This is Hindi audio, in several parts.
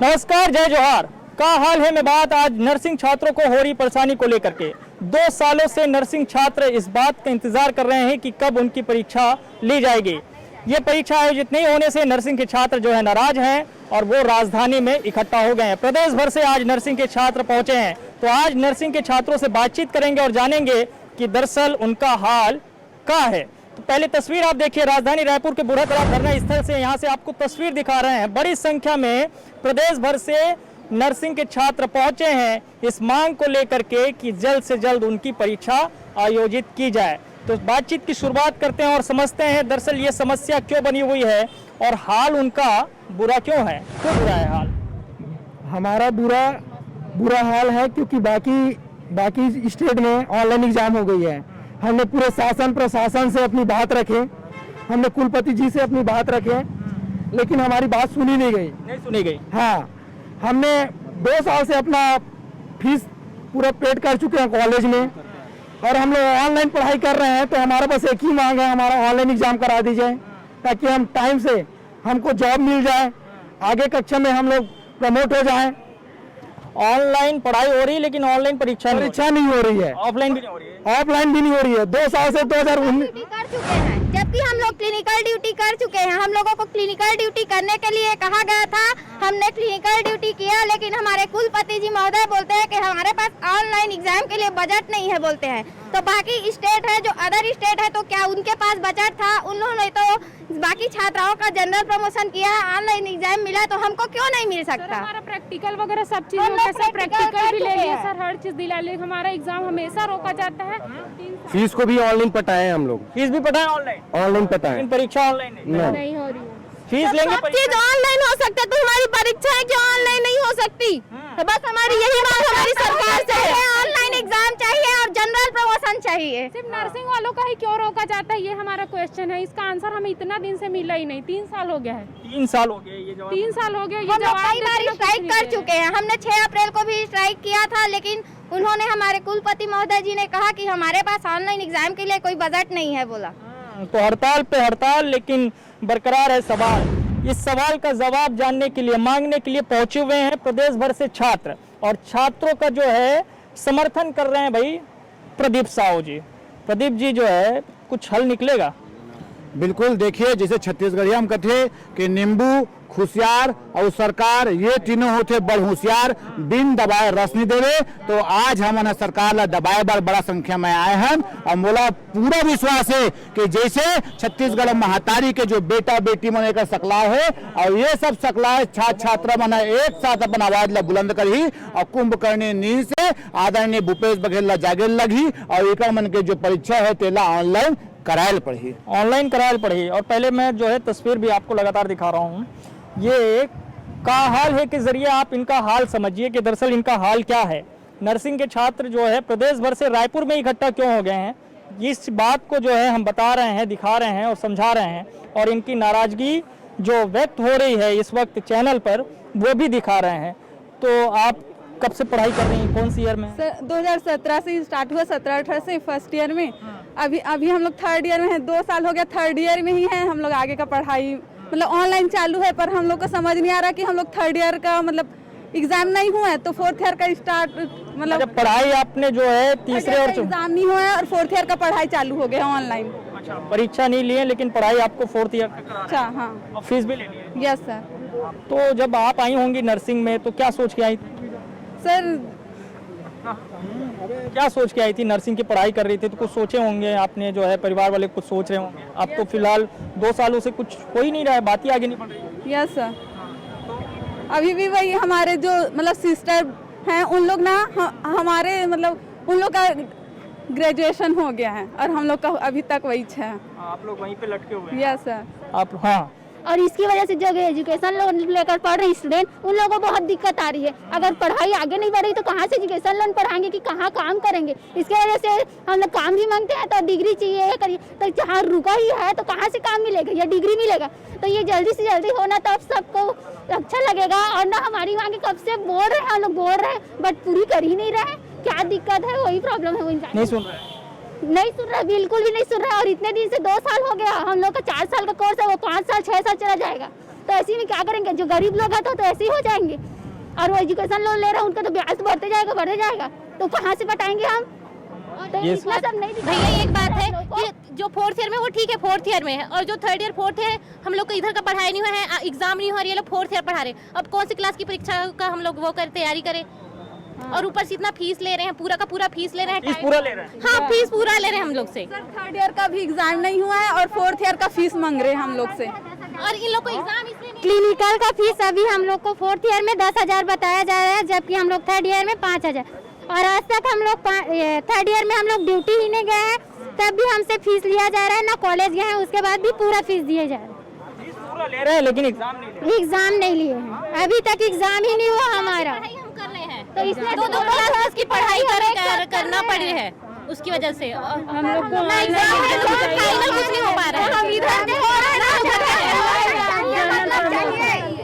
नमस्कार, जय जोहार। का हाल है में बात आज नर्सिंग छात्रों को हो रही परेशानी को लेकर के। 2 सालों से नर्सिंग छात्र इस बात का इंतजार कर रहे हैं कि कब उनकी परीक्षा ली जाएगी। ये परीक्षा आयोजित नहीं होने से नर्सिंग के छात्र जो है नाराज हैं और वो राजधानी में इकट्ठा हो गए हैं। प्रदेश भर से आज नर्सिंग के छात्र पहुंचे हैं, तो आज नर्सिंग के छात्रों से बातचीत करेंगे और जानेंगे कि दरअसल उनका हाल क्या है। तो पहले तस्वीर आप देखिए, राजधानी रायपुर के बूढ़ा तालाब धरना स्थल से यहाँ से आपको तस्वीर दिखा रहे हैं। बड़ी संख्या में प्रदेश भर से नर्सिंग के छात्र पहुंचे हैं इस मांग को लेकर के कि जल्द से जल्द उनकी परीक्षा आयोजित की जाए। तो बातचीत की शुरुआत करते हैं और समझते हैं दरअसल ये समस्या क्यों बनी हुई है और हाल उनका बुरा क्यों है। क्यों बुरा है हाल? हमारा बुरा हाल है क्योंकि बाकी स्टेट में ऑनलाइन एग्जाम हो गई है। हमने पूरे शासन प्रशासन से अपनी बात रखे, हमने कुलपति जी से अपनी बात रखे, लेकिन हमारी बात सुनी नहीं सुनी गई। हाँ, हमने 2 साल से अपना फीस पूरा पेड कर चुके हैं कॉलेज में और हम लोग ऑनलाइन पढ़ाई कर रहे हैं। तो हमारा बस एक ही मांग है, हमारा ऑनलाइन एग्जाम करा दीजिए ताकि हम टाइम से हमको जॉब मिल जाए, आगे कक्षा में हम लोग प्रमोट हो जाएं। ऑनलाइन पढ़ाई हो रही है लेकिन ऑनलाइन परीक्षा नहीं हो रही है, ऑफलाइन भी नहीं हो रही है। ऑफलाइन भी नहीं हो रही है। 2 साल से 2019 कर चुके हैं, जबकि हम लोग क्लिनिकल ड्यूटी कर चुके हैं। हम लोगों को क्लिनिकल ड्यूटी करने के लिए कहा गया था, हमने क्लिनिकल ड्यूटी किया, लेकिन हमारे कुलपति जी महोदय बोलते हैं कि हमारे पास ऑनलाइन एग्जाम के लिए बजट नहीं है बोलते हैं। तो बाकी स्टेट है, जो अदर स्टेट है, तो क्या उनके पास बजट था? उन्होंने तो बाकी छात्राओं का जनरल प्रमोशन किया, ऑनलाइन एग्जाम मिला, तो हमको क्यों नहीं मिल सकता? हमारा प्रैक्टिकल वगैरह सब चीज प्रैक्टिकल भी ले लिए सर, हर चीज दिला लिए। हमारा एग्जाम हमेशा रोका जाता है। फीस को भी ऑनलाइन पटाए हम लोग, फीस भी पढ़ाए ऑनलाइन पटाए, परीक्षा ऑनलाइन नहीं हो रही है। फीस लेंगे, सब चीज ऑनलाइन हो सकता है, तो हमारी परीक्षा है जो ऑनलाइन नहीं हो सकती? तो बस हमारी यही बात हमारी सरकार से है, ऑनलाइन एग्जाम चाहिए और जनरल प्रमोशन चाहिए। सिर्फ नर्सिंग वालों का ही क्यों रोका जाता है, ये हमारा क्वेश्चन है। इसका आंसर हमें इतना दिन से मिला ही नहीं। 3 साल हो गया है। 3 साल हो गए ये जवाब। 3 साल हो गया ये हम लोग जवाब कई बार स्ट्राइक कर चुके हैं। हमने 6 अप्रैल को भी स्ट्राइक किया था, लेकिन उन्होंने, हमारे कुलपति महोदय जी ने कहा कि हमारे पास ऑनलाइन एग्जाम के लिए कोई बजट नहीं है बोला। तो हड़ताल पे हड़ताल, लेकिन बरकरार है सवाल। इस सवाल का जवाब जानने के लिए, मांगने के लिए पहुंचे हुए हैं प्रदेश भर से छात्र, और छात्रों का जो है समर्थन कर रहे हैं भाई प्रदीप साहू जी। प्रदीप जी जो है, कुछ हल निकलेगा? बिल्कुल, देखिए जैसे छत्तीसगढ़िया में कहते कि नींबू खुशियार और सरकार ये तीनों होते बड़ होशियार, बिन दबाए रस नहीं देवे। तो आज हमने सरकार ला दबाए बड़ा संख्या में आए हैं और मोला पूरा विश्वास है कि जैसे छत्तीसगढ़ महतारी के जो बेटा बेटी मन एक सकला है और ये सब सकला छात्र छात्रा मन एक साथ अपन आवाज ला बुलंद करही और कुंभकर्ण नींद से आदरणीय भूपेश बघेल ला जागे लगी और एक मन के जो परीक्षा है तेला ऑनलाइन करायल पढ़ी। और पहले मैं जो है तस्वीर भी आपको लगातार दिखा रहा हूँ। ये का हाल है के जरिए आप इनका हाल समझिए कि दरअसल इनका हाल क्या है। नर्सिंग के छात्र जो है प्रदेश भर से रायपुर में इकट्ठा क्यों हो गए हैं, इस बात को जो है हम बता रहे हैं, दिखा रहे हैं और समझा रहे हैं। और इनकी नाराजगी जो व्यक्त हो रही है इस वक्त चैनल पर, वो भी दिखा रहे हैं। तो आप कब से पढ़ाई कर रही हैं, कौन सी ईयर में? 2017 से स्टार्ट हुआ, 17-18 से फर्स्ट ईयर में। अभी हम लोग 3rd ईयर में हैं। 2 साल हो गया 3rd ईयर में ही हैं हम लोग। आगे का पढ़ाई मतलब ऑनलाइन चालू है, पर हम लोग को समझ नहीं आ रहा कि हम लोग 3rd ईयर का मतलब एग्जाम नहीं हुआ है तो 4th ईयर का स्टार्ट मतलब पढ़ाई आपने जो है तीसरे और एग्जाम नहीं हुआ है और 4th ईयर का पढ़ाई चालू हो गया ऑनलाइन। अच्छा, परीक्षा नहीं लिए लेकिन पढ़ाई आपको 4th ईयर तक कराना है। अच्छा, हाँ। और फीस भी लेनी है? Yes sir. तो जब आप आई होंगी नर्सिंग में तो क्या सोच के आई थी? सर क्या सोच के आई थी? नर्सिंग की पढ़ाई कर रही थी तो कुछ सोचे होंगे आपने, जो है परिवार वाले कुछ सोच रहे होंगे। आप तो फिलहाल 2 सालों से कुछ हो ही नहीं रहा है, बात ही आगे नहीं बढ़ रही है। Yes sir. अभी भी वही हमारे जो मतलब सिस्टर हैं उन लोग ना हमारे मतलब उन लोग का ग्रेजुएशन हो गया है और हम लोग का अभी तक वही है। आप लोग वहीं पे लटके हुए हैं। Yes sir. आप, हाँ। और इसकी वजह से जो एजुकेशन लोन लेकर पढ़ रहे स्टूडेंट, उन लोगों को बहुत दिक्कत आ रही है। अगर पढ़ाई आगे नहीं बढ़ी तो कहाँ से एजुकेशन लोन पढ़ाएंगे कि कहाँ काम करेंगे? इसके वजह से हम लोग काम भी मांगते हैं तो डिग्री चाहिए करिए, तो जहाँ रुका ही है तो कहाँ से काम मिलेगा या डिग्री मिलेगा? तो ये जल्दी से जल्दी होना तो अब सबको अच्छा लगेगा। और ना हमारी मांगे कब से बोल रहे हैं, हम लोग बोल रहे हैं बट पूरी कर ही नहीं रहे। क्या दिक्कत है, वही प्रॉब्लम है। नहीं सुन रहे, नहीं सुन रहा, बिल्कुल भी नहीं सुन रहा। और इतने दिन से 2 साल हो गया, हम लोग का 4 साल का कोर्स है, वो 5 साल 6 साल चला जाएगा। तो ऐसे में क्या करेंगे? जो गरीब लोग हैं तो ऐसे ही हो जाएंगे। और वो एजुकेशन लोन ले रहे हैं, उनका तो ब्याज बढ़ते जाएगा, तो कहाँ से पटाएंगे हम? तो इतना सब नहीं। भैया एक बात है कि जो 4th ईयर में वो ठीक है, 4th ईयर में है, और जो 3rd ईयर 4th है हम लोग को इधर का पढ़ाई नहीं हुआ है, एग्जाम नहीं हो रही है, लोग 4th ईयर पढ़ा रहे। अब कौन सी क्लास की परीक्षा का हम लोग वो कर तैयारी करें? और ऊपर से इतना फीस ले रहे हैं, पूरा का पूरा फीस ले रहे हैं। फीस पूरा ले रहे हैं? हाँ, फीस पूरा ले रहे हैं हम लोग से। 3rd ईयर का भी एग्जाम नहीं हुआ है और 4th ईयर का फीस मांग रहे हैं हम लोग से। और इन लोग को एग्जाम इसलिए नहीं। क्लिनिकल का फीस अभी हम लोग को 4th ईयर में 10,000 बताया जा रहा है, जबकि हम लोग 3rd ईयर में 5,000। और आज तक हम लोग 3rd ईयर में हम लोग ड्यूटी ही नहीं गए हैं, तब भी हमसे फीस लिया जा रहा है। ना कॉलेज गए हैं, उसके बाद भी पूरा फीस दिए जा रहा है। फीस पूरा ले रहे हैं लेकिन एग्जाम नहीं ले रहे। एग्जाम नहीं लिए हैं, अभी तक एग्जाम ही नहीं हुआ हमारा। पढ़ाई हम कर रहे हैं, तो इसलिए दो क्लास की पढ़ाई करना पड़ रही है, उसकी वजह से हम लोग को फाइनल कुछ नहीं हो पा रहा है। हम इधर से हो रहा है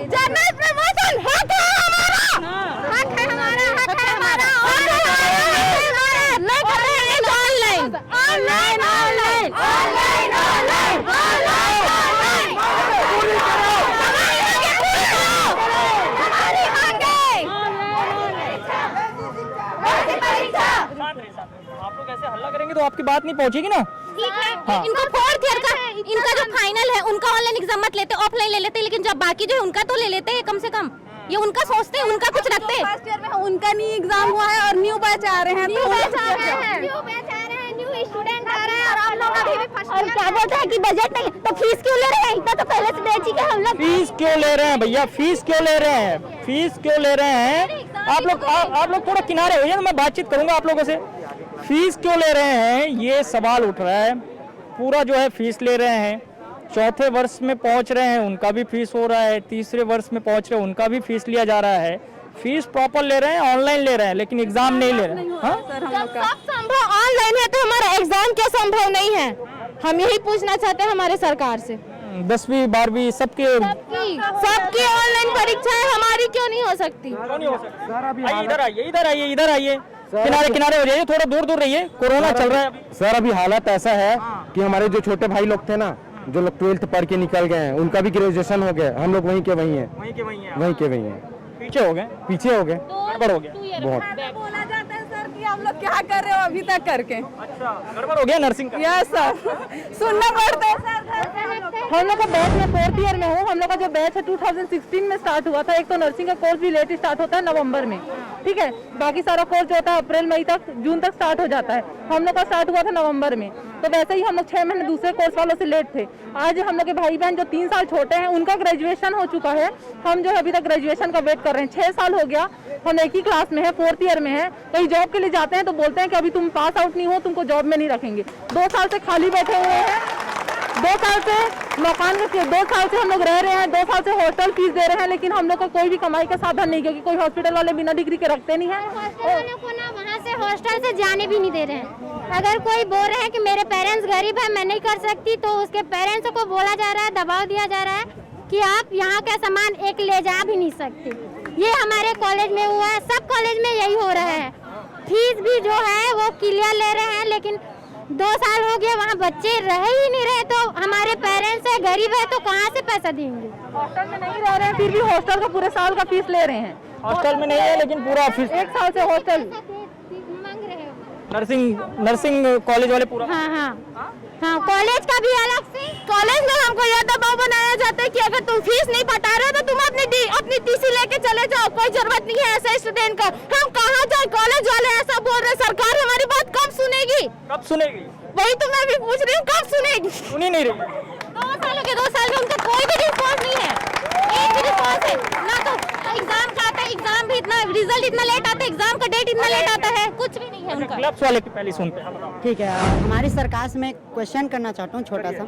जनरल प्रमोशन हक है हमारा, हक है हमारा, हक है हमारा। नहीं कर रहे हैं online, online, online, online, online, online. हमारी मांगे आप लोग ऐसे हल्ला करेंगे तो आपकी बात नहीं पहुंचेगी ना। हाँ। इनको 4th ईयर का इनका जो फाइनल है उनका ऑनलाइन एग्जाम मत लेते, ऑफलाइन ले लेते, लेकिन जब बाकी जो है उनका तो ले लेते हैं कम से कम। ये उनका सोचते हैं, उनका कुछ रखते हैं। 1st ईयर में उनका नहीं एग्जाम हुआ है और न्यू बैच आ रहे हैं, न्यू बैच आ रहे हैं, न्यू स्टूडेंट आ रहे हैं। और हम लोग अभी भी फर्स्ट। और क्या बोलते हैं कि बजट नहीं, तो फीस क्यों ले रहे हैं? इतना तो पहले से बेच ही के हम लोग। फीस क्यों ले रहे हैं भैया? फीस क्यों ले रहे हैं? फीस क्यों ले रहे हैं? आप लोग थोड़ा किनारे होइए, तो मैं बातचीत करूंगा आप लोगों से। फीस क्यों ले रहे हैं, ये सवाल उठ रहा है। पूरा जो है फीस ले रहे हैं, 4थे वर्ष में पहुंच रहे हैं, उनका भी फीस हो रहा है, 3रे वर्ष में पहुंच रहे हैं, उनका भी फीस लिया जा रहा है। फीस प्रॉपर ले रहे हैं, ऑनलाइन ले रहे हैं, लेकिन एग्जाम नहीं ले रहे हैं। हाँ? जब सब संभव ऑनलाइन है तो हमारा एग्जाम क्या संभव नहीं है? हम यही पूछना चाहते हैं हमारे सरकार से। 10वीं 12वीं सबके सबकी ऑनलाइन परीक्षाएं हमारी क्यों नहीं हो सकती? क्यों नहीं हो सकती? आइए, इधर आइए, किनारे हो जाइए, थोड़ा दूर रहिए, कोरोना चल रहा है अभी। सर अभी हालत ऐसा है कि हमारे जो छोटे भाई लोग थे ना, जो लोग 12th पढ़ के निकल गए हैं, उनका भी ग्रेजुएशन हो गया। हम लोग वहीं के वहीं हैं। पीछे हो गए, गड़बड़ हो गया बहुत। बोला जाता है सर कि हम लोग क्या कर रहे हो अभी तक करके। अच्छा, गड़बड़ हो गया नर्सिंग का। यस सर, सुनना पड़ता है सर। हम लोग का बैच में 4th ईयर में हूँ। हम लोग का जो बैच है 2016 में स्टार्ट हुआ था। एक तो नर्सिंग का कोर्स भी लेट स्टार्ट होता है नवंबर में, ठीक है। बाकी सारा कोर्स जो होता है अप्रैल मई तक, जून तक स्टार्ट हो जाता है। हम लोग का स्टार्ट हुआ था नवंबर में, तो वैसे ही हम लोग 6 महीने दूसरे कोर्स वालों से लेट थे। आज हम लोग के भाई बहन जो 3 साल छोटे हैं, उनका ग्रेजुएशन हो चुका है। हम जो है अभी तक ग्रेजुएशन का वेट कर रहे हैं। 6 साल हो गया, हम एक ही क्लास में है, 4th ईयर में है। कहीं जॉब के लिए जाते हैं तो बोलते हैं कि अभी तुम पास आउट नहीं हो, तुमको जॉब में नहीं रखेंगे। 2 साल से खाली बैठे हुए हैं, 2 साल से मकान के 2 साल से हम लोग रह रहे हैं, 2 साल से हॉस्टल फीस दे रहे हैं, लेकिन हम लोग का कोई भी कमाई का साधन नहीं, क्योंकि कोई हॉस्पिटल वाले बिना डिग्री के रखते नहीं है। हॉस्टल वालों को ना वहाँ से हॉस्टल से जाने भी नहीं दे रहे हैं। अगर कोई बोल रहे हैं कि मेरे पेरेंट्स गरीब है, मैं नहीं कर सकती, तो उसके पेरेंट्स को बोला जा रहा है, दबाव दिया जा रहा है कि आप यहाँ का सामान एक ले जा भी नहीं सकते। ये हमारे कॉलेज में हुआ है, सब कॉलेज में यही हो रहा है। फीस भी जो है वो क्लियर ले रहे हैं, लेकिन 2 साल हो गए वहाँ बच्चे रह ही नहीं रहे। तो हमारे पेरेंट्स है गरीब है, तो कहाँ से पैसा देंगे? हॉस्टल में नहीं रह रहे हैं, फिर भी हॉस्टल का पूरे साल का फीस ले रहे हैं। हॉस्टल में नहीं है, लेकिन पूरा फीस 1 साल से हॉस्टल मांग रहे हो। नर्सिंग कॉलेज वाले पूरा। हाँ, कॉलेज का भी अलग से। कॉलेज में हमको यह दबाव बनाया जाता है कि अगर तुम फीस नहीं पटा रहे हो तो तुम अपनी टीसी लेके चले जाओ, कोई जरूरत नहीं है ऐसे स्टूडेंट का। हम कहाँ जाए? कॉलेज वाले ऐसा बोल रहे, सरकार हमारी बात कब सुनेगी? कब सुनेगी? वही तो मैं भी पूछ रही हूँ, कब सुनेगी? सुनी नहीं रही। 2 साल में उनका कोई भी रिस्पॉन्स नहीं है, एक भी रिस्पॉन्स है ना। तो एग्जाम का आता है, एग्जाम भी इतना, रिजल्ट इतना लेट आता है, एग्जाम का डेट इतना लेट आता है, कुछ भी नहीं है उनका। क्लब्स वाले की पहले सुनते हैं। ठीक है, हमारी सरकार से मैं क्वेश्चन करना चाहता हूँ छोटा सा।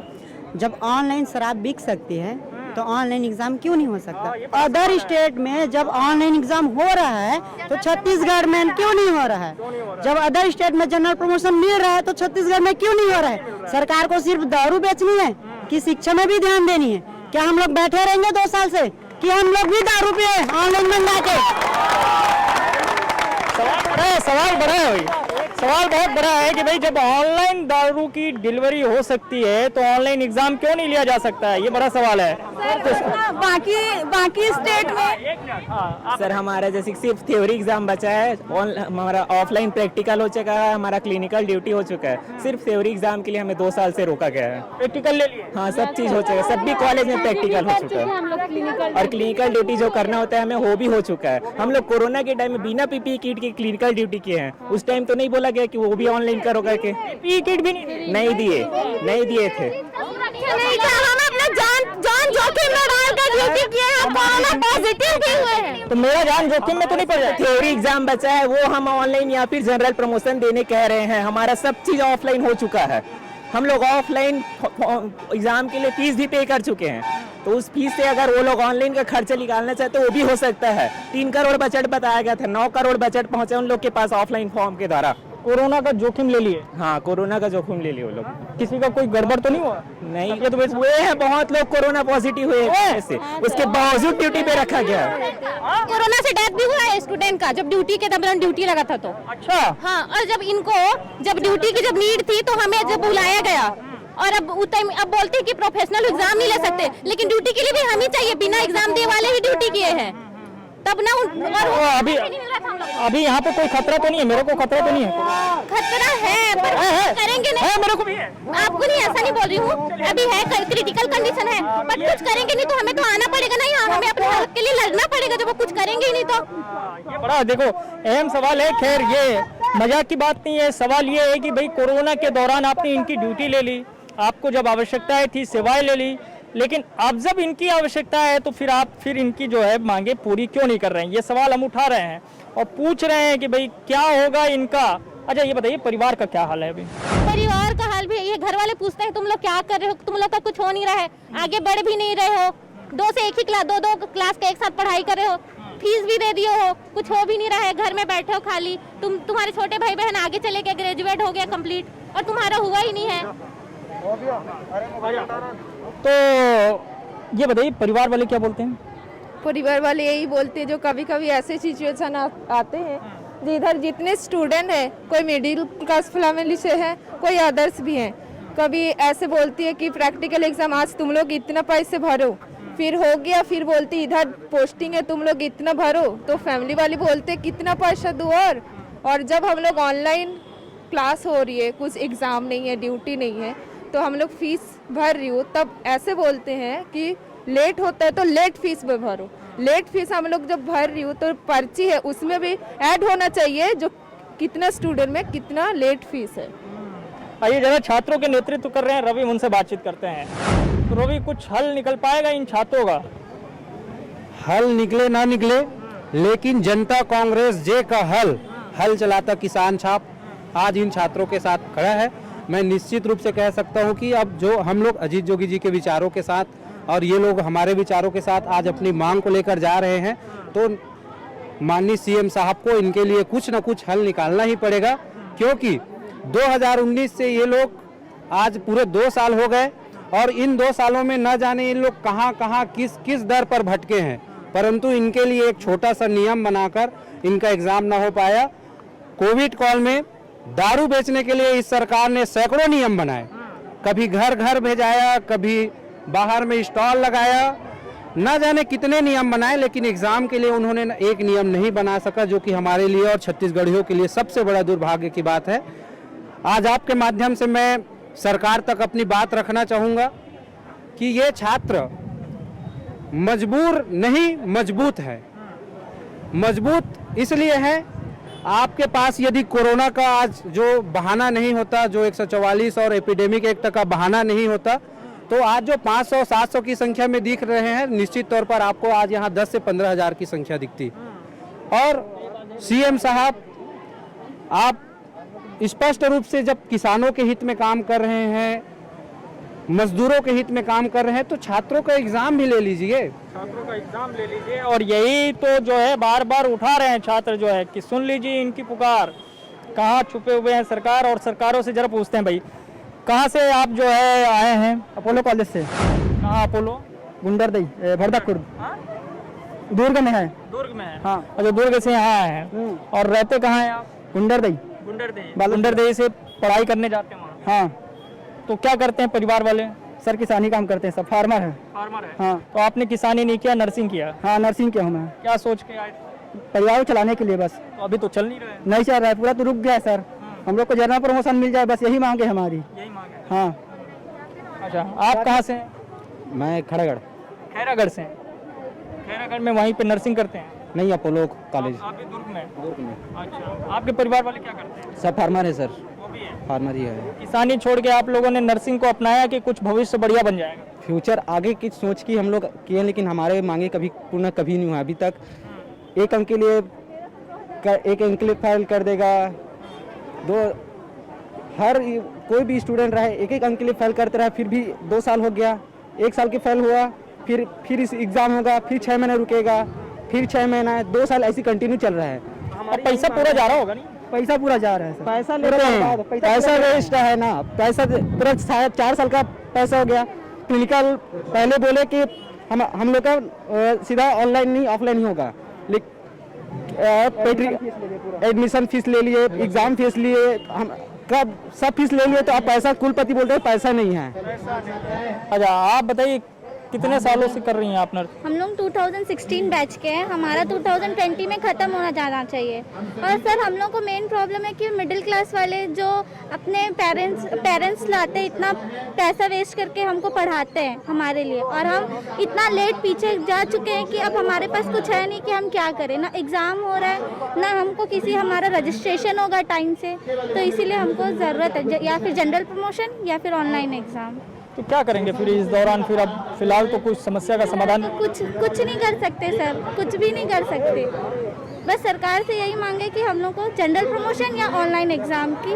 जब ऑनलाइन शराब बिक सकती है तो ऑनलाइन एग्जाम क्यों नहीं हो सकता? अदर स्टेट में जब ऑनलाइन एग्जाम हो रहा है तो छत्तीसगढ़ में क्यों नहीं हो रहा है? जब अदर स्टेट में जनरल प्रमोशन मिल रहा है तो छत्तीसगढ़ में क्यों नहीं हो रहा है? सरकार को सिर्फ दारू बेचनी है कि शिक्षा में भी ध्यान देनी है? क्या हम लोग बैठे रहेंगे 2 साल से कि हम लोग भी दारू पिए ऑनलाइन मंगा के? सवाल बढ़ा है भाई। सवाल बहुत बड़ा है कि भाई जब ऑनलाइन दारू की डिलीवरी हो सकती है तो ऑनलाइन एग्जाम क्यों नहीं लिया जा सकता है, ये बड़ा सवाल है। बाकी स्टेट में सर हमारा जैसे सिर्फ थ्योरी एग्जाम बचा है, हमारा ऑफलाइन प्रैक्टिकल हो चुका है, हमारा क्लिनिकल ड्यूटी हो चुका है। सिर्फ थ्योरी एग्जाम के लिए हमें 2 साल से रोका गया है। प्रैक्टिकल ले लिए? हाँ, सब चीज हो चुका है, सभी कॉलेज में प्रैक्टिकल हो चुका है हम लोग क्लिनिकल और क्लिनिकल ड्यूटी जो करना होता है हमें वो भी हो चुका है। हम लोग कोरोना के टाइम में बिना पीपीई किट के क्लिनिकल ड्यूटी किए हैं। उस टाइम तो नहीं बोला गया कि वो भी ऑनलाइन करो करके, पीपीई किट भी नहीं दिए थे। हम अपना जान जोखिम में डालकर ड्यूटी किए हैं, कोरोना पॉजिटिव भी हुए हैं। तो मेरा जान जोखिम में तो नहीं पड़ जाए? थ्योरी एग्जाम बचा है, वो हम ऑनलाइन या फिर जनरल प्रमोशन देने कह रहे हैं। हमारा सब चीज ऑफलाइन हो चुका है। हम लोग ऑफलाइन एग्जाम के लिए फीस भी पे कर चुके हैं, तो उस फीस से अगर वो लोग ऑनलाइन का खर्चा निकालना चाहते वो भी हो सकता है। 3 करोड़ बजट बताया गया था, 9 करोड़ बजट पहुंचा उन लोग के पास ऑफलाइन फॉर्म के द्वारा। कोरोना का जोखिम ले लिए? हाँ, कोरोना का जोखिम ले लिए वो लोग। किसी का कोई गड़बड़ तो नहीं हुआ? नहीं, ये तो हुए हैं, बहुत लोग कोरोना पॉजिटिव हुए हैं, उसके बावजूद ड्यूटी पे रखा गया। कोरोना से डेथ भी हुआ है स्टूडेंट का, जब ड्यूटी के दौरान ड्यूटी लगा था तो। अच्छा। हाँ, और जब ड्यूटी की जब नीड थी तो हमें जब बुलाया गया, और अब बोलते हैं कि प्रोफेशनल एग्जाम नहीं ले सकते, लेकिन ड्यूटी के लिए भी हम ही चाहिए। बिना एग्जाम दे वाले ही ड्यूटी किए हैं तब ना। अभी यहाँ पे कोई खतरा तो नहीं है? मेरे को खतरा तो नहीं है? खतरा है पर करेंगे नहीं। मेरे को भी है। आपको नहीं, ऐसा नहीं बोल रही हूँ, अभी है क्रिटिकल कंडीशन है, पर कुछ करेंगे नहीं तो हमें तो आना पड़ेगा ना यहाँ, हमें अपने हक के लिए लड़ना पड़ेगा। जब वो कुछ करेंगे ही नहीं तो ये बड़ा देखो अहम सवाल है। खैर ये मजाक की बात नहीं है, सवाल ये है कि भाई कोरोना के दौरान आपने इनकी ड्यूटी ले ली, आपको जब आवश्यकताएं थी सेवाएं ले ली, लेकिन अब जब इनकी आवश्यकता है तो फिर आप इनकी जो है मांगे पूरी क्यों नहीं कर रहे हैं? ये सवाल हम उठा रहे हैं और पूछ रहे हैं कि भाई क्या होगा इनका। अच्छा ये बताइए परिवार का क्या हाल है अभी? परिवार का हाल भी ये घर वाले पूछते हैं तुम लोग क्या कर रहे हो, तुम लोग का कुछ हो नहीं रहा है, आगे बढ़ भी नहीं रहे हो, 2 से एक ही क्लास 2 क्लास का एक साथ पढ़ाई कर रहे हो, फीस भी दे दिए हो, कुछ हो भी नहीं रहा है, घर में बैठे हो खाली। तुम्हारे छोटे भाई बहन आगे चले गए, ग्रेजुएट हो गया कंप्लीट, और तुम्हारा हुआ ही नहीं है। तो ये बताइए परिवार वाले क्या बोलते हैं? परिवार वाले यही बोलते हैं, जो कभी कभी ऐसे सिचुएशन आते हैं जिधर जितने स्टूडेंट हैं, कोई मिडिल क्लास फैमिली से है, कोई अदर्स भी हैं, कभी ऐसे बोलती है कि प्रैक्टिकल एग्जाम आज तुम लोग इतना पैसे भरो, फिर हो गया, फिर बोलती इधर पोस्टिंग है तुम लोग इतना भरो, तो फैमिली वाले बोलते कितना पैसा दो। और जब हम लोग ऑनलाइन क्लास हो रही है, कुछ एग्ज़ाम नहीं है, ड्यूटी नहीं है, तो हम लोग फीस भर रही हो, तब ऐसे बोलते हैं कि लेट होता है तो लेट फीस में भरो। लेट फीस हम लोग जब भर रही हो तो पर्ची है, उसमें भी ऐड होना चाहिए जो कितना स्टूडेंट में कितना लेट फीस है। आइए जरा छात्रों के नेतृत्व कर रहे हैं रवि, उनसे बातचीत करते हैं। तो रवि कुछ हल निकल पाएगा इन छात्रों का? हल निकले ना निकले, लेकिन जनता कांग्रेस जे का हल चलाता किसान छाप आज इन छात्रों के साथ खड़ा है। मैं निश्चित रूप से कह सकता हूं कि अब जो हम लोग अजीत जोगी जी के विचारों के साथ और ये लोग हमारे विचारों के साथ आज अपनी मांग को लेकर जा रहे हैं, तो माननीय सीएम साहब को इनके लिए कुछ न कुछ हल निकालना ही पड़ेगा, क्योंकि 2019 से ये लोग आज पूरे 2 साल हो गए और इन 2 सालों में न जाने इन लोग कहां किस दर पर भटके हैं, परंतु इनके लिए एक छोटा सा नियम बनाकर इनका एग्जाम ना हो पाया। कोविड काल में दारू बेचने के लिए इस सरकार ने सैकड़ों नियम बनाए, कभी घर घर भेजाया, कभी बाहर में स्टॉल लगाया, न जाने कितने नियम बनाए, लेकिन एग्जाम के लिए उन्होंने एक नियम नहीं बना सका, जो कि हमारे लिए और छत्तीसगढ़ियों के लिए सबसे बड़ा दुर्भाग्य की बात है। आज आपके माध्यम से मैं सरकार तक अपनी बात रखना चाहूँगा कि ये छात्र मजबूर नहीं मजबूत है। मजबूत इसलिए है, आपके पास यदि कोरोना का आज जो बहाना नहीं होता, जो 144 और एपिडेमिक एक्ट का बहाना नहीं होता, तो आज जो 500-700 की संख्या में दिख रहे हैं, निश्चित तौर पर आपको आज यहाँ 10 से 15 हज़ार की संख्या दिखती। और सीएम साहब आप स्पष्ट रूप से जब किसानों के हित में काम कर रहे हैं, मजदूरों के हित में काम कर रहे हैं, तो छात्रों का एग्जाम भी ले लीजिए। छात्रों का एग्जाम ले लीजिए, और यही तो जो है बार बार उठा रहे हैं छात्र जो है कि सुन लीजिए इनकी पुकार। कहाँ छुपे हुए हैं सरकार, और सरकारों से जरा पूछते हैं भाई कहाँ से आप जो है आए हैं? अपोलो कॉलेज से। कहाँ अपोलो? गुंडरदई, भरदाकुर्द, दुर्ग में है। दुर्ग में है? हाँ। अच्छा दुर्ग से यहाँ आए हैं, और रहते कहाँ हैं आप? गुंडरदई। गुंडरदेही से पढ़ाई करने जाते हैं वहाँ। हाँ तो क्या करते हैं परिवार वाले? सर किसानी काम करते हैं, सब फार्मर है। फार्मर है। हाँ तो आपने किसानी नहीं किया, नर्सिंग किया? हाँ नर्सिंग किया हूँ मैं, क्या सोच के आए थे? परिवार को चलाने के लिए बस। तो अभी तो चल नहीं रहा है। नहीं चल रहा है, पूरा तो रुक गया है सर। हम लोग को जनरल प्रमोशन मिल जाए बस, यही मांग है हमारी। यही मांग है। हाँ अच्छा, आप कहाँ से हैं? मैं खड़गढ़। खैरागढ़ से हैं। खैरागढ़ में वहीं पे नर्सिंग करते हैं? नहीं, अपोलो कॉलेज। आप भी दुर्ग में? अच्छा, आपके परिवार वाले क्या करते हैं? सब फार्मर है सर, वो भी है। फार्मर ही है। किसानी छोड़ के आप लोगों ने नर्सिंग को अपनाया कि कुछ भविष्य बढ़िया बन जाएगा? फ्यूचर आगे की सोच की हम लोग किए, लेकिन हमारे मांगे कभी पूर्ण कभी नहीं हुआ अभी तक। एक अंक के लिए एक अंक के लिए फाइल कर देगा, हर कोई भी स्टूडेंट रहे एक अंक के लिए फेल करते रहे, फिर भी 2 साल हो गया, 1 साल के फेल हुआ, फिर इस एग्ज़ाम होगा, फिर 6 महीने रुकेगा, फिर 6 महीना, 2 साल ऐसी कंटिन्यू चल रहा है। अब पैसा पूरा जा रहा होगा नहीं? पैसा पूरा जा रहा है सर। पैसा लेते हैं, पैसा वेस्ट है ना, पैसा पूरा 4 साल का पैसा हो गया। क्लिनिकल पहले बोले कि हम लोग का सीधा ऑनलाइन नहीं ऑफलाइन ही होगा, लेकिन एडमिशन फीस ले लिए, एग्जाम फीस लिए, हम कब सब फीस ले लिए, तो अब पैसा कुलपति बोल रहे हैं पैसा नहीं है। अच्छा, आप बताइए कितने सालों से कर रही हैं आप नर्स? हम लोग 2016 बैच के हैं, हमारा 2020 में ख़त्म होना जाना चाहिए। और सर हम लोग को मेन प्रॉब्लम है कि मिडिल क्लास वाले जो अपने पेरेंट्स लाते इतना पैसा वेस्ट करके हमको पढ़ाते हैं हमारे लिए, और हम इतना लेट पीछे जा चुके हैं कि अब हमारे पास कुछ है नहीं कि हम क्या करें। ना एग्ज़ाम हो रहा है, ना हमको किसी हमारा रजिस्ट्रेशन होगा टाइम से, तो इसीलिए हमको ज़रूरत है या फिर जनरल प्रमोशन या फिर ऑनलाइन एग्ज़ाम। तो क्या करेंगे फिर इस दौरान? फिर अब फिलहाल तो कुछ समस्या का समाधान कुछ नहीं कर सकते सर, कुछ भी नहीं कर सकते। बस सरकार से यही मांगे कि हम लोग को जनरल प्रमोशन या ऑनलाइन एग्ज़ाम की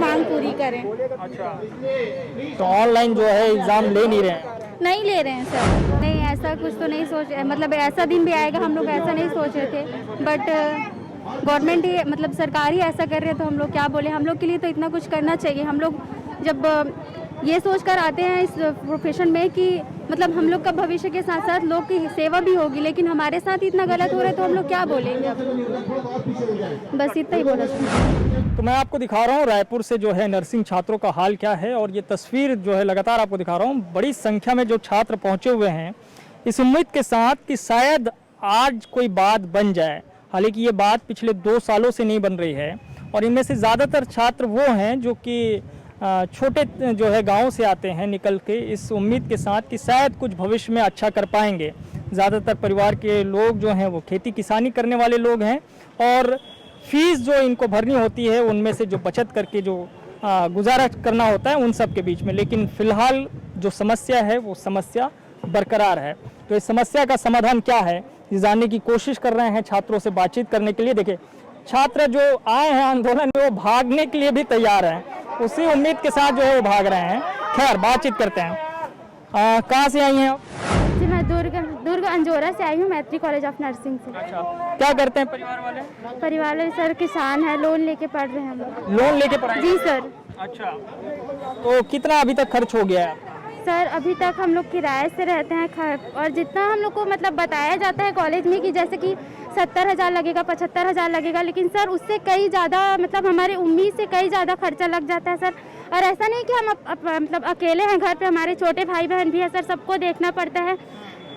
मांग पूरी करें। अच्छा, तो ऑनलाइन जो है एग्ज़ाम ले नहीं रहे हैं? नहीं ले रहे हैं सर। नहीं, ऐसा कुछ तो नहीं सोच, मतलब ऐसा दिन भी आएगा, हम लोग ऐसा नहीं सोच रहे थे, बट गवर्नमेंट ही मतलब सरकार ही ऐसा कर रही है, तो हम लोग क्या बोले। हम लोग के लिए तो इतना कुछ करना चाहिए। हम लोग जब ये सोच कर आते हैं इस प्रोफेशन में कि मतलब हम लोग का भविष्य के साथ साथ लोग की सेवा भी होगी, लेकिन हमारे साथ इतना गलत हो रहा है तो हम लोग क्या बोलेंगे। बस इतना ही बोला चाहिए। तो मैं आपको दिखा रहा हूँ रायपुर से जो है नर्सिंग छात्रों का हाल क्या है, और ये तस्वीर जो है लगातार आपको दिखा रहा हूँ। बड़ी संख्या में जो छात्र पहुँचे हुए हैं इस उम्मीद के साथ कि शायद आज कोई बात बन जाए। हालांकि ये बात पिछले 2 सालों से नहीं बन रही है, और इनमें से ज़्यादातर छात्र वो हैं जो कि छोटे जो है गाँव से आते हैं निकल के, इस उम्मीद के साथ कि शायद कुछ भविष्य में अच्छा कर पाएंगे। ज़्यादातर परिवार के लोग जो हैं वो खेती किसानी करने वाले लोग हैं, और फीस जो इनको भरनी होती है उनमें से जो बचत करके जो गुजारा करना होता है उन सब के बीच में। लेकिन फ़िलहाल जो समस्या है वो समस्या बरकरार है। तो इस समस्या का समाधान क्या है ये जानने की कोशिश कर रहे हैं, छात्रों से बातचीत करने के लिए। देखिए, छात्र जो आए हैं आंदोलन में वो भागने के लिए भी तैयार हैं, उसी उम्मीद के साथ जो है वो भाग रहे हैं। खैर, बातचीत करते हैं। कहाँ से आई हैं आप? जी, मैं दुर्ग अंजोरा से आई हूँ, मैत्री कॉलेज ऑफ नर्सिंग से। अच्छा, क्या करते हैं परिवार वाले? परिवार वाले सर किसान है, लोन लेके पढ़ रहे हैं हम लोग। लोन लेके पढ़ाई? जी सर। अच्छा, तो कितना अभी तक खर्च हो गया है? सर अभी तक हम लोग किराए से रहते हैं, और जितना हम लोग को मतलब बताया जाता है कॉलेज में कि जैसे कि 70,000 लगेगा, 75,000 लगेगा, लेकिन सर उससे कई ज़्यादा मतलब हमारे उम्मीद से कई ज़्यादा खर्चा लग जाता है सर। और ऐसा नहीं कि हम मतलब अकेले हैं घर पे, हमारे छोटे भाई बहन भी है सर, सबको देखना पड़ता है।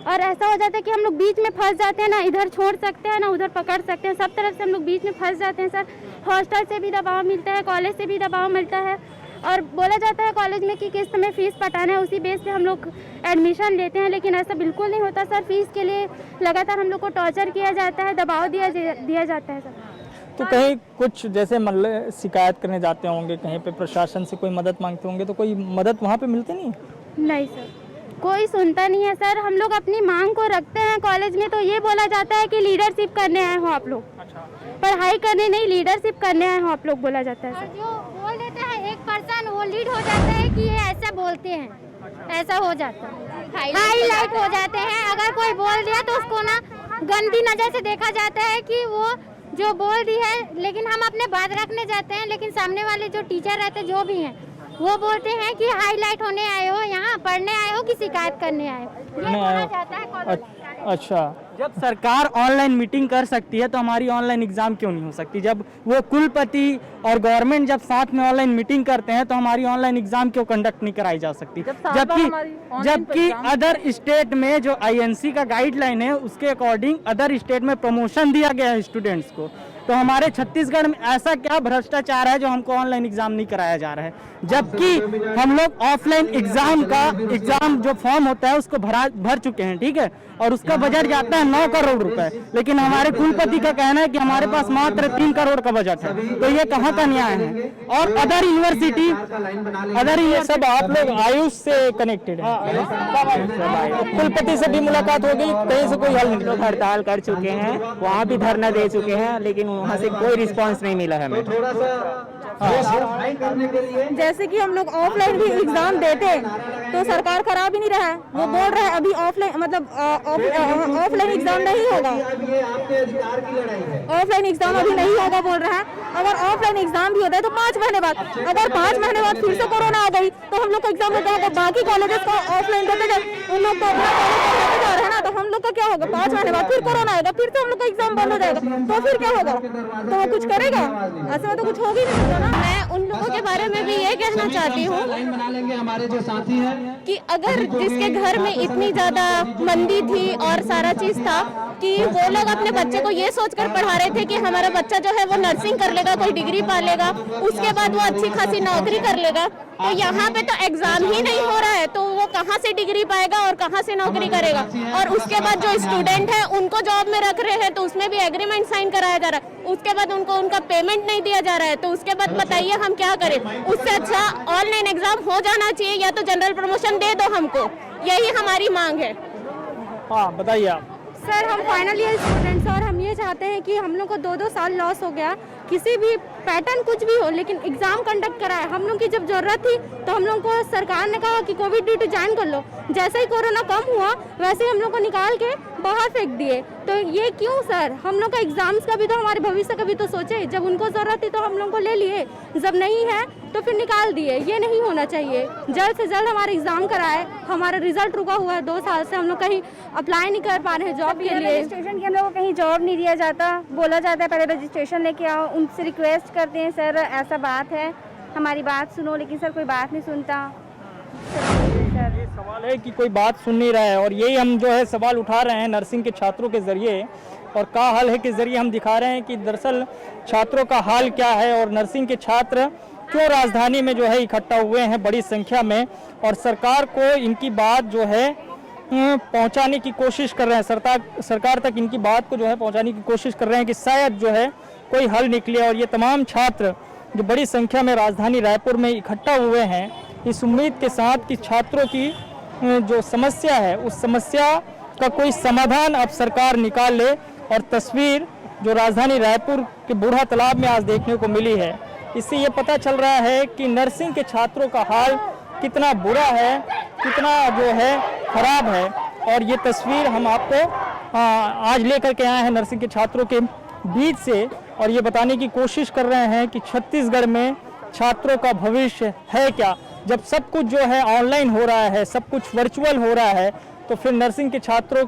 और ऐसा हो जाता है कि हम लोग बीच में फंस जाते हैं, ना इधर छोड़ सकते हैं ना उधर पकड़ सकते हैं, सब तरफ से हम लोग बीच में फंस जाते हैं सर। हॉस्टल से भी दबाव मिलता है, कॉलेज से भी दबाव मिलता है, और बोला जाता है कॉलेज में कि किस्त में फ़ीस पटाना है, उसी बेस पे हम लोग एडमिशन लेते हैं, लेकिन ऐसा बिल्कुल नहीं होता सर। फ़ीस के लिए लगातार हम लोग को टॉर्चर किया जाता है, दबाव दिया जाता है सर। तो कहीं कुछ जैसे मतलब शिकायत करने जाते होंगे, कहीं पे प्रशासन से कोई मदद मांगते होंगे, तो कोई मदद वहाँ पे मिलती नहीं? नहीं सर, कोई सुनता नहीं है सर। हम लोग अपनी मांग को रखते हैं कॉलेज में, तो ये बोला जाता है कि लीडरशिप करने आए हो आप लोग। अच्छा। पढ़ाई करने नहीं, लीडरशिप करने आए हो आप लोग, बोला जाता है सर। जो बोल देता है एक पर्सन, वो लीड हो जाता है कि ये ऐसा बोलते हैं। अच्छा। ऐसा हो जाता है, हाईलाइट हो जाते हैं। अगर कोई बोल दिया तो उसको ना गंदी नज़र से देखा जाता है कि वो जो बोल दी है, लेकिन हम अपने बात रखने जाते हैं, लेकिन सामने वाले जो टीचर रहते जो भी हैं वो बोलते हैं कि हाईलाइट होने आए हो, यहाँ पढ़ने आए हो कि शिकायत करने आए हो, ये बोला जाता है कॉलेज। अच्छा, जब सरकार ऑनलाइन मीटिंग कर सकती है तो हमारी ऑनलाइन एग्जाम क्यों नहीं हो सकती? जब वो कुलपति और गवर्नमेंट जब साथ में ऑनलाइन मीटिंग करते हैं तो हमारी ऑनलाइन एग्जाम क्यों कंडक्ट नहीं कराई जा सकती? जबकि अदर स्टेट में जो आईएनसी का गाइडलाइन है उसके अकॉर्डिंग अदर स्टेट में प्रमोशन दिया गया है स्टूडेंट्स को, तो हमारे छत्तीसगढ़ में ऐसा क्या भ्रष्टाचार है जो हमको ऑनलाइन एग्जाम नहीं कराया जा रहा है? जबकि हम लोग ऑफलाइन एग्जाम जो फॉर्म होता है उसको भर चुके हैं, ठीक है, और उसका बजट जाता है 9 करोड़ रुपए, लेकिन हमारे कुलपति का कहना है कि हमारे पास मात्र 3 करोड़ का बजट है, तो ये कहाँ का न्याय है? और अदर यूनिवर्सिटी सब आप लोग आयुष से कनेक्टेड है, कुलपति से भी मुलाकात हो गई, कहीं से कोई हल नहीं? लोग हड़ताल कर चुके हैं, वहाँ भी धरना दे चुके हैं, लेकिन वहाँ से कोई रिस्पांस नहीं मिला हमें। जैसे कि हम लोग ऑफलाइन भी एग्जाम देते तो सरकार करा भी नहीं रहा है, वो बोल रहा है अभी ऑफलाइन मतलब ऑफलाइन एग्जाम नहीं होगा, ऑफलाइन एग्जाम अभी नहीं होगा बोल रहा है। अगर ऑफलाइन एग्जाम भी होता है तो 5 महीने बाद, अगर 5 महीने बाद फिर से कोरोना आ गई तो हम लोग का एग्जाम होता है, बाकी कॉलेजेस को ऑफलाइन देते थे, उन लोग तो जा रहे हैं ना, तो हम लोग का क्या होगा? 5 महीने बाद फिर कोरोना आएगा, फिर से हम लोग का एग्जाम बंद हो जाएगा, तो फिर क्या होगा? तो वो कुछ करेगा? ऐसे में तो कुछ होगा ही नहीं सकता ना। मैं उन लोगों के बारे में भी ये कहना चाहती हूँ कि अगर जिसके घर में इतनी ज्यादा मंदी थी और सारा चीज था कि वो लोग अपने बच्चे को ये सोचकर पढ़ा रहे थे कि हमारा बच्चा जो है वो नर्सिंग कर लेगा, कोई डिग्री पा लेगा, उसके बाद वो अच्छी खासी नौकरी कर लेगा, तो यहाँ पे तो एग्जाम ही नहीं हो रहा है, तो वो कहाँ से डिग्री पाएगा और कहाँ से नौकरी करेगा? और उसके बाद जो स्टूडेंट है उनको जॉब में रख रहे हैं तो उसमें भी एग्रीमेंट साइन कराया जा रहा है, उसके बाद उनको उनका पेमेंट नहीं दिया जा रहा है, तो उसके बाद बताइए हम क्या करें? उससे अच्छा ऑनलाइन एग्जाम हो जाना चाहिए या तो जनरल प्रमोशन दे दो हमको, यही हमारी मांग है। हाँ, बताइए आप। सर हम फाइनल ईयर स्टूडेंट्स और हम ये चाहते हैं कि हम लोग को 2-2 साल लॉस हो गया, किसी भी पैटर्न कुछ भी हो, लेकिन एग्जाम कंडक्ट कराए। हम लोग की जब जरूरत थी तो हम लोग को सरकार ने कहा कि कोविड ड्यूटी ज्वाइन कर लो, जैसे ही कोरोना कम हुआ वैसे ही हम लोग को निकाल के बाहर फेंक दिए। तो ये क्यों सर? हम लोग का एग्जाम्स का भी तो, हमारे भविष्य का भी तो सोचे, जब उनको जरूरत थी तो हम लोग को ले लिए, जब नहीं है तो फिर निकाल दिए। ये नहीं होना चाहिए, जल्द से जल्द हमारे एग्जाम कराए। हमारा रिजल्ट रुका हुआ है 2 साल से, हम लोग कहीं अप्लाई नहीं कर पा रहे हैं जॉब के लिए। रजिस्ट्रेशन के हम लोग को कहीं जॉब नहीं दिया जाता, बोला जाता है पहले रजिस्ट्रेशन लेके आओ, उनसे रिक्वेस्ट करते हैं सर ऐसा बात है, हमारी बात सुनो, लेकिन सर कोई बात नहीं सुनता। ये सवाल है कि कोई बात सुन नहीं रहा है, और यही हम जो है सवाल उठा रहे हैं नर्सिंग के छात्रों के जरिए, और का हाल है के जरिए हम दिखा रहे हैं कि दरअसल छात्रों का हाल क्या है और नर्सिंग के छात्र क्यों राजधानी में जो है इकट्ठा हुए हैं बड़ी संख्या में, और सरकार को इनकी बात जो है पहुंचाने की कोशिश कर रहे हैं, सरकार तक इनकी बात को जो है पहुंचाने की कोशिश कर रहे हैं कि शायद जो है कोई हल निकले। और ये तमाम छात्र जो बड़ी संख्या में राजधानी रायपुर में इकट्ठा हुए हैं, इस उम्मीद के साथ कि छात्रों की जो समस्या है उस समस्या का कोई समाधान अब सरकार निकाल ले। और तस्वीर जो राजधानी रायपुर के बूढ़ा तालाब में आज देखने को मिली है, इससे ये पता चल रहा है कि नर्सिंग के छात्रों का हाल कितना बुरा है, कितना जो है खराब है। और ये तस्वीर हम आपको आज लेकर के आए हैं नर्सिंग के छात्रों के बीच से, और ये बताने की कोशिश कर रहे हैं कि छत्तीसगढ़ में छात्रों का भविष्य है क्या। जब सब कुछ जो है ऑनलाइन हो रहा है, सब कुछ वर्चुअल हो रहा है, तो फिर नर्सिंग के छात्रों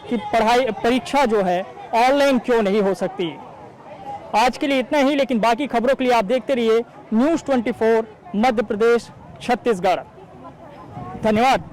की परीक्षा जो है ऑनलाइन क्यों नहीं हो सकती। आज के लिए इतना ही, लेकिन बाकी खबरों के लिए आप देखते रहिए न्यूज़ 24 मध्य प्रदेश छत्तीसगढ़। धन्यवाद।